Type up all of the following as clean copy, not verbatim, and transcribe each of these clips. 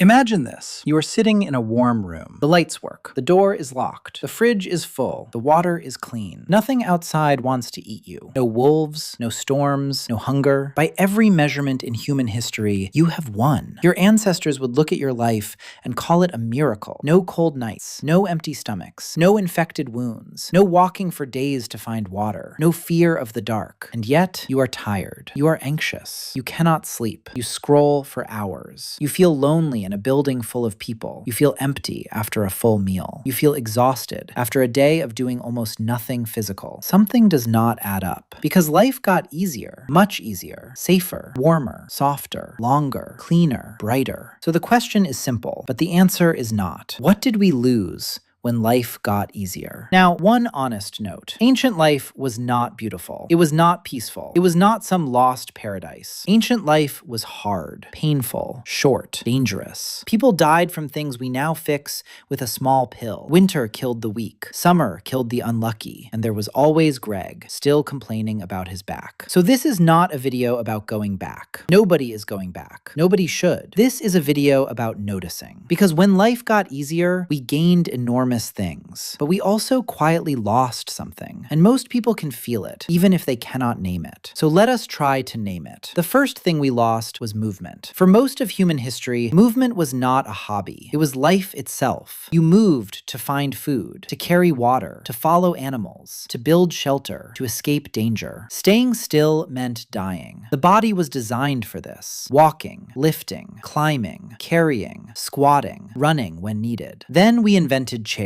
Imagine this. You are sitting in a warm room. The lights work. The door is locked. The fridge is full. The water is clean. Nothing outside wants to eat you. No wolves, no storms, no hunger. By every measurement in human history, you have won. Your ancestors would look at your life and call it a miracle. No cold nights, no empty stomachs, no infected wounds, no walking for days to find water, no fear of the dark. And yet, you are tired. You are anxious. You cannot sleep. You scroll for hours. You feel lonely in a building full of people. You feel empty after a full meal. You feel exhausted after a day of doing almost nothing physical. Something does not add up. Because life got easier, much easier, safer, warmer, softer, longer, cleaner, brighter. So the question is simple, but the answer is not. What did we lose when life got easier? Now, one honest note. Ancient life was not beautiful. It was not peaceful. It was not some lost paradise. Ancient life was hard, painful, short, dangerous. People died from things we now fix with a small pill. Winter killed the weak. Summer killed the unlucky. And there was always Greg, still complaining about his back. So this is not a video about going back. Nobody is going back. Nobody should. This is a video about noticing. Because when life got easier, we gained enormous things, but we also quietly lost something, and most people can feel it, even if they cannot name it. So let us try to name it. The first thing we lost was movement. For most of human history, movement was not a hobby. It was life itself. You moved to find food, to carry water, to follow animals, to build shelter, to escape danger. Staying still meant dying. The body was designed for this. Walking, lifting, climbing, carrying, squatting, running when needed. Then we invented chairs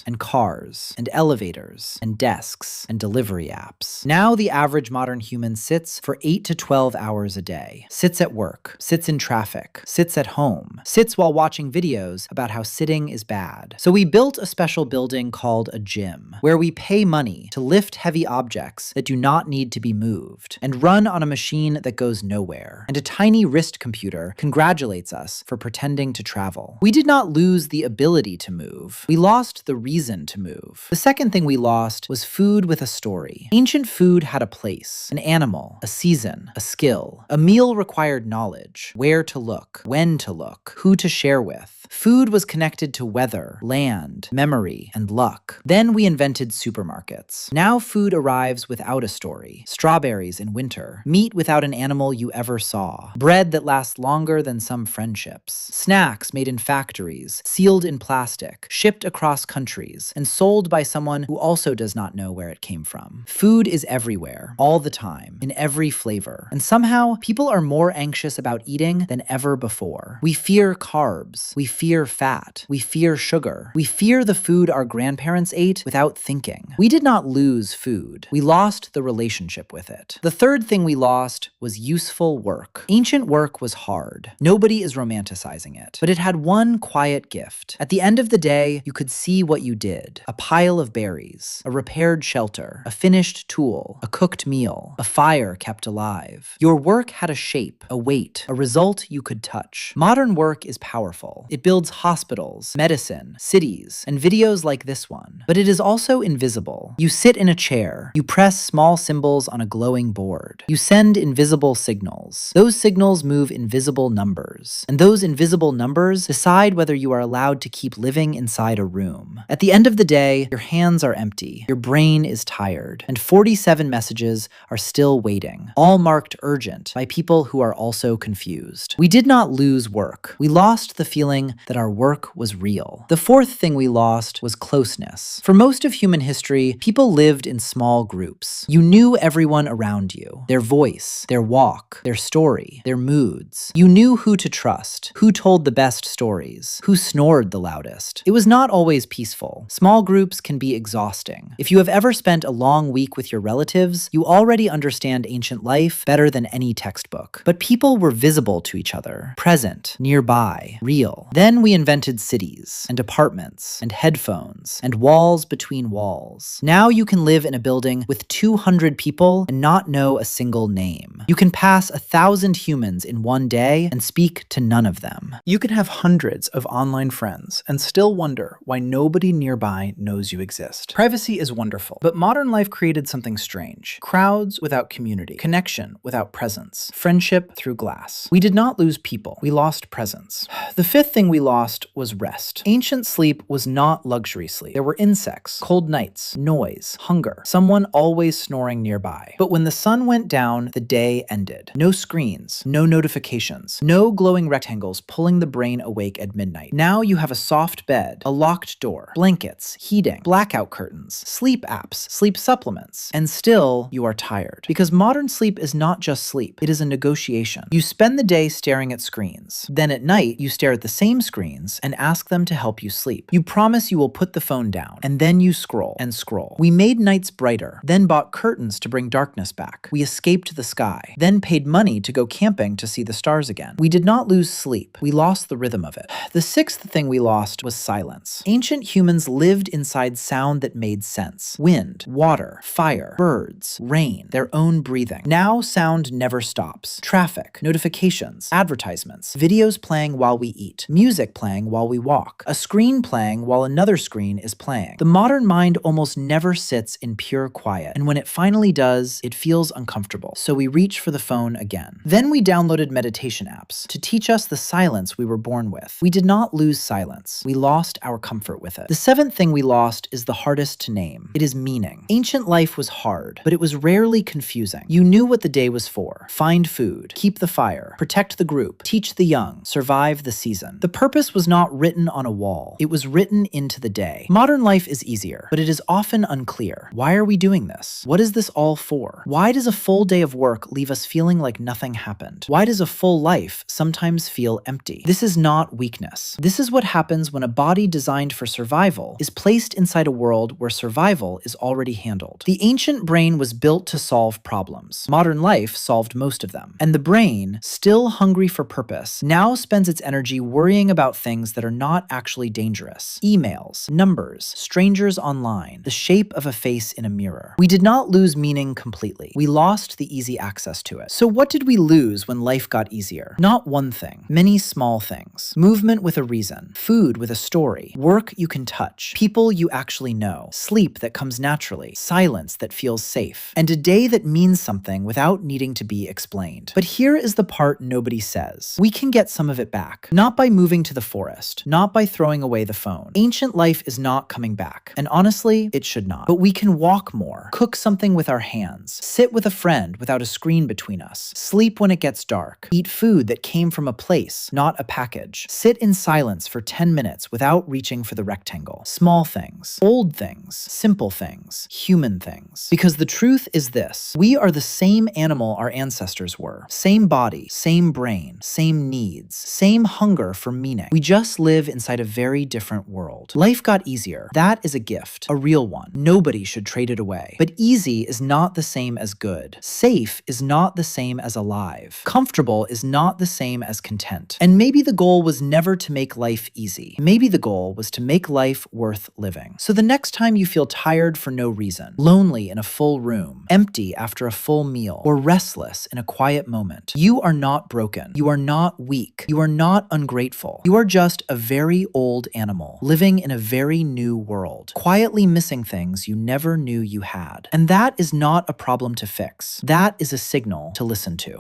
and cars and elevators and desks and delivery apps. Now the average modern human sits for 8 to 12 hours a day, sits at work, sits in traffic, sits at home, sits while watching videos about how sitting is bad. So we built a special building called a gym, where we pay money to lift heavy objects that do not need to be moved and run on a machine that goes nowhere. And a tiny wrist computer congratulates us for pretending to travel. We did not lose the ability to move. We lost the reason to move. The second thing we lost was food with a story. Ancient food had a place, an animal, a season, a skill. A meal required knowledge, where to look, when to look, who to share with. Food was connected to weather, land, memory, and luck. Then we invented supermarkets. Now food arrives without a story. Strawberries in winter, meat without an animal you ever saw, bread that lasts longer than some friendships, snacks made in factories, sealed in plastic, shipped across countries, and sold by someone who also does not know where it came from. Food is everywhere, all the time, in every flavor. And somehow, people are more anxious about eating than ever before. We fear carbs. We fear fat. We fear sugar. We fear the food our grandparents ate without thinking. We did not lose food. We lost the relationship with it. The third thing we lost was useful work. Ancient work was hard. Nobody is romanticizing it. But it had one quiet gift. At the end of the day, you could see what you did. A pile of berries, a repaired shelter, a finished tool, a cooked meal, a fire kept alive. Your work had a shape, a weight, a result you could touch. Modern work is powerful. It builds hospitals, medicine, cities, and videos like this one. But it is also invisible. You sit in a chair. You press small symbols on a glowing board. You send invisible signals. Those signals move invisible numbers. And those invisible numbers decide whether you are allowed to keep living inside a room. At the end of the day, your hands are empty, your brain is tired, and 47 messages are still waiting, all marked urgent by people who are also confused. We did not lose work. We lost the feeling that our work was real. The fourth thing we lost was closeness. For most of human history, people lived in small groups. You knew everyone around you, their voice, their walk, their story, their moods. You knew who to trust, who told the best stories, who snored the loudest. It was not always peaceful. Small groups can be exhausting. If you have ever spent a long week with your relatives, you already understand ancient life better than any textbook. But people were visible to each other, present, nearby, real. Then Then we invented cities, and apartments, and headphones, and walls between walls. Now you can live in a building with 200 people and not know a single name. You can pass 1,000 humans in one day and speak to none of them. You can have hundreds of online friends and still wonder why nobody nearby knows you exist. Privacy is wonderful, but modern life created something strange. Crowds without community, connection without presence, friendship through glass. We did not lose people, we lost presence. The fifth thing we lost was rest. Ancient sleep was not luxury sleep. There were insects, cold nights, noise, hunger, someone always snoring nearby. But when the sun went down, the day ended. No screens, no notifications, no glowing rectangles pulling the brain awake at midnight. Now you have a soft bed, a locked door, blankets, heating, blackout curtains, sleep apps, sleep supplements, and still you are tired. Because modern sleep is not just sleep, it is a negotiation. You spend the day staring at screens. Then at night, you stare at the same screens and ask them to help you sleep. You promise you will put the phone down, and then you scroll and scroll. We made nights brighter, then bought curtains to bring darkness back. We escaped the sky, then paid money to go camping to see the stars again. We did not lose sleep. We lost the rhythm of it. The sixth thing we lost was silence. Ancient humans lived inside sound that made sense. Wind, water, fire, birds, rain, their own breathing. Now sound never stops. Traffic, notifications, advertisements, videos playing while we eat, music playing while we walk, a screen playing while another screen is playing. The modern mind almost never sits in pure quiet, and when it finally does, it feels uncomfortable. So we reach for the phone again. Then we downloaded meditation apps to teach us the silence we were born with. We did not lose silence. We lost our comfort with it. The seventh thing we lost is the hardest to name. It is meaning. Ancient life was hard, but it was rarely confusing. You knew what the day was for. Find food, keep the fire, protect the group, teach the young, survive the season. The purpose was not written on a wall. It was written into the day. Modern life is easier, but it is often unclear. Why are we doing this? What is this all for? Why does a full day of work leave us feeling like nothing happened? Why does a full life sometimes feel empty? This is not weakness. This is what happens when a body designed for survival is placed inside a world where survival is already handled. The ancient brain was built to solve problems. Modern life solved most of them. And the brain, still hungry for purpose, now spends its energy worrying about things that are not actually dangerous. Emails, numbers, strangers online, the shape of a face in a mirror. We did not lose meaning completely. We lost the easy access to it. So what did we lose when life got easier? Not one thing. Many small things. Movement with a reason. Food with a story. Work you can touch. People you actually know. Sleep that comes naturally. Silence that feels safe. And a day that means something without needing to be explained. But here is the part nobody says. We can get some of it back. Not by moving to the forest. Not by throwing away the phone. Ancient life is not coming back. And honestly, it should not. But we can walk more. Cook something with our hands. Sit with a friend without a screen between us. Sleep when it gets dark. Eat food that came from a place, not a package. Sit in silence for 10 minutes without reaching for the rectangle. Small things. Old things. Simple things. Human things. Because the truth is this. We are the same animal our ancestors were. Same body. Same brain. Same needs. Same hunger for meaning. We just live inside a very different world. Life got easier. That is a gift. A real one. Nobody should trade it away. But easy is not the same as good. Safe is not the same as alive. Comfortable is not the same as content. And maybe the goal was never to make life easy. Maybe the goal was to make life worth living. So the next time you feel tired for no reason, lonely in a full room, empty after a full meal, or restless in a quiet moment, you are not broken. You are not weak. You are not ungrateful. You are just a very old animal living in a very new world, quietly missing things you never knew you had. And that is not a problem to fix. That is a signal to listen to.